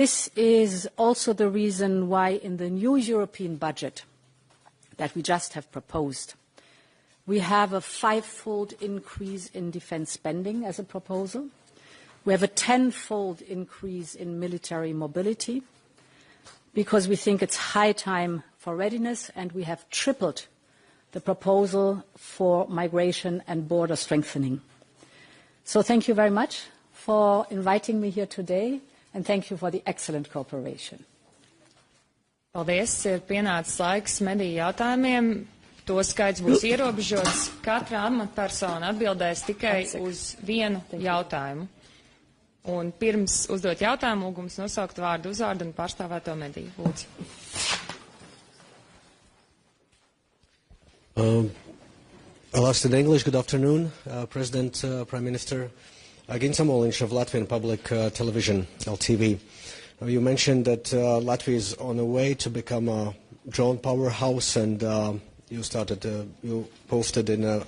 This is also the reason why in the new European budget that we just have proposed, we have a 5-fold increase in defense spending as a proposal. We have a 10-fold increase in military mobility because we think it's high time for readiness, and we have tripled the proposal for migration and border strengthening. So thank you very much for inviting me here today, and thank you for the excellent cooperation. Paldies, ir pienācis laiks mediju jautājumiem. To skaits būs ierobežots. Katra amatpersona atbildēs tikai uz vienu jautājumu. Un pirms uzdot jautājumu, lūgums nosaukt vārdu uzvārdu un pārstāvēto mediju. Lūdzu. I'll ask in English. Good afternoon, President, Prime Minister. Gintam Oliņš of Latvian Public Television, LTV. You mentioned that Latvia is on a way to become a drone powerhouse, and you posted in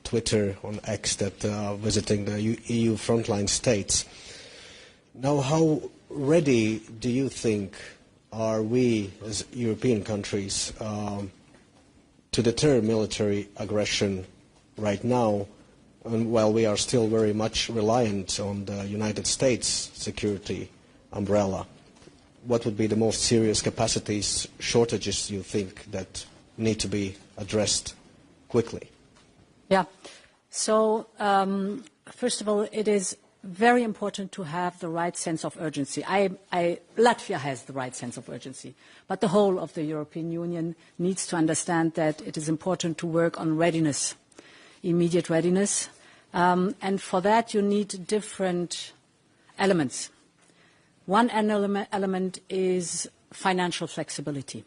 Twitter on X that visiting the EU frontline states. Now, how ready do you think are we as European countries to deter military aggression right now, and while we are still very much reliant on the United States security umbrella? What would be the most serious capacities shortages you think that need to be addressed quickly? Yeah. So, first of all, it is very important to have the right sense of urgency. Latvia has the right sense of urgency, but the whole of the European Union needs to understand that it is important to work on readiness, immediate readiness, and for that you need different elements. One element is financial flexibility,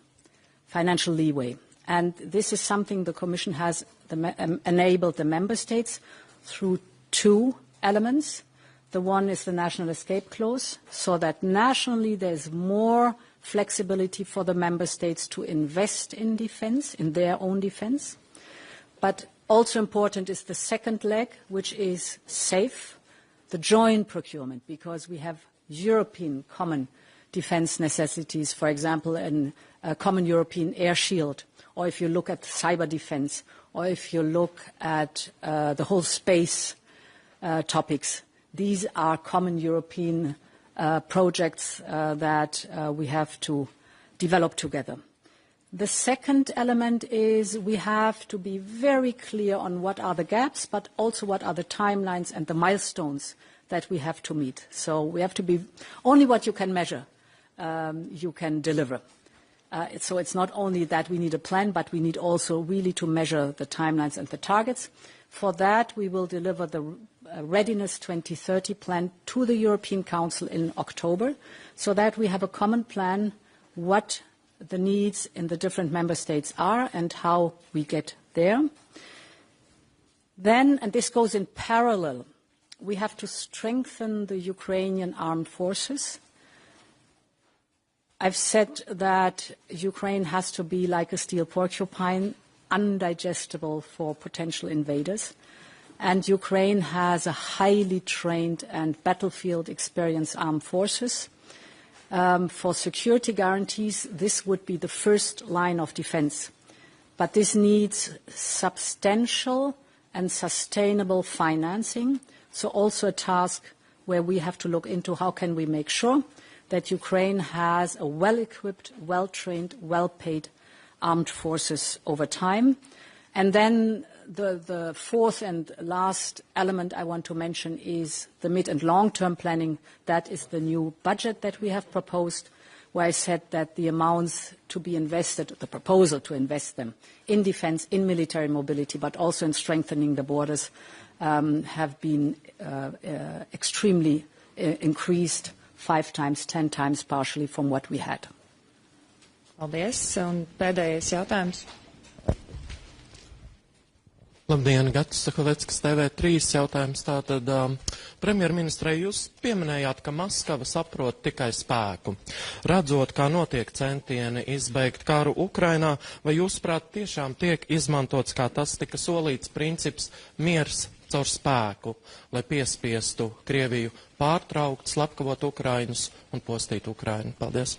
financial leeway, and this is something the Commission has enabled the Member States through 2 elements. The one is the national escape clause, so that nationally there is more flexibility for the Member States to invest in defence, in their own defence. But also important is the second leg, which is SAFE, the joint procurement, because we have European common defence necessities, for example, a common European air shield, or if you look at cyber defence, or if you look at the whole space topics. These are common European projects that we have to develop together. The second element is we have to be very clear on what are the gaps, but also what are the timelines and the milestones that we have to meet. So we have to be only what you can measure, you can deliver. So it's not only that we need a plan, but we need also really to measure the timelines and the targets. For that, we will deliver the Readiness 2030 plan to the European Council in October, so that we have a common plan what the needs in the different member states are and how we get there. Then, and this goes in parallel, we have to strengthen the Ukrainian armed forces. I've said that Ukraine has to be like a steel porcupine, undigestible for potential invaders. And Ukraine has a highly trained and battlefield experienced armed forces. For security guarantees, this would be the first line of defense. But this needs substantial and sustainable financing. So also a task where we have to look into how can we make sure that Ukraine has a well-equipped, well-trained, well-paid armed forces over time. And then the fourth and last element I want to mention is the mid- and long-term planning. That is the new budget that we have proposed, where I said that the amounts to be invested, the proposal to invest them in defence, in military mobility, but also in strengthening the borders, have been extremely increased 5 times, 10 times partially from what we had. Paldies. Un pēdējais jautājums. Labdien, Gatis Sakoleckas, TV3 jautājums. Tātad, premjerministrei, jūs pieminējāt, ka Maskava saprot tikai spēku. Redzot, kā notiek centieni izbeigt karu Ukrainā, vai jūsuprāt tiešām tiek izmantots, kā tas tika solīts, princips miers caur spēku, lai piespiestu Krieviju pārtraukt, slepkavot Ukrainus un postīt Ukrainu? Paldies.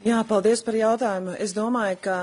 Jā, paldies par jautājumu. Es domāju, ka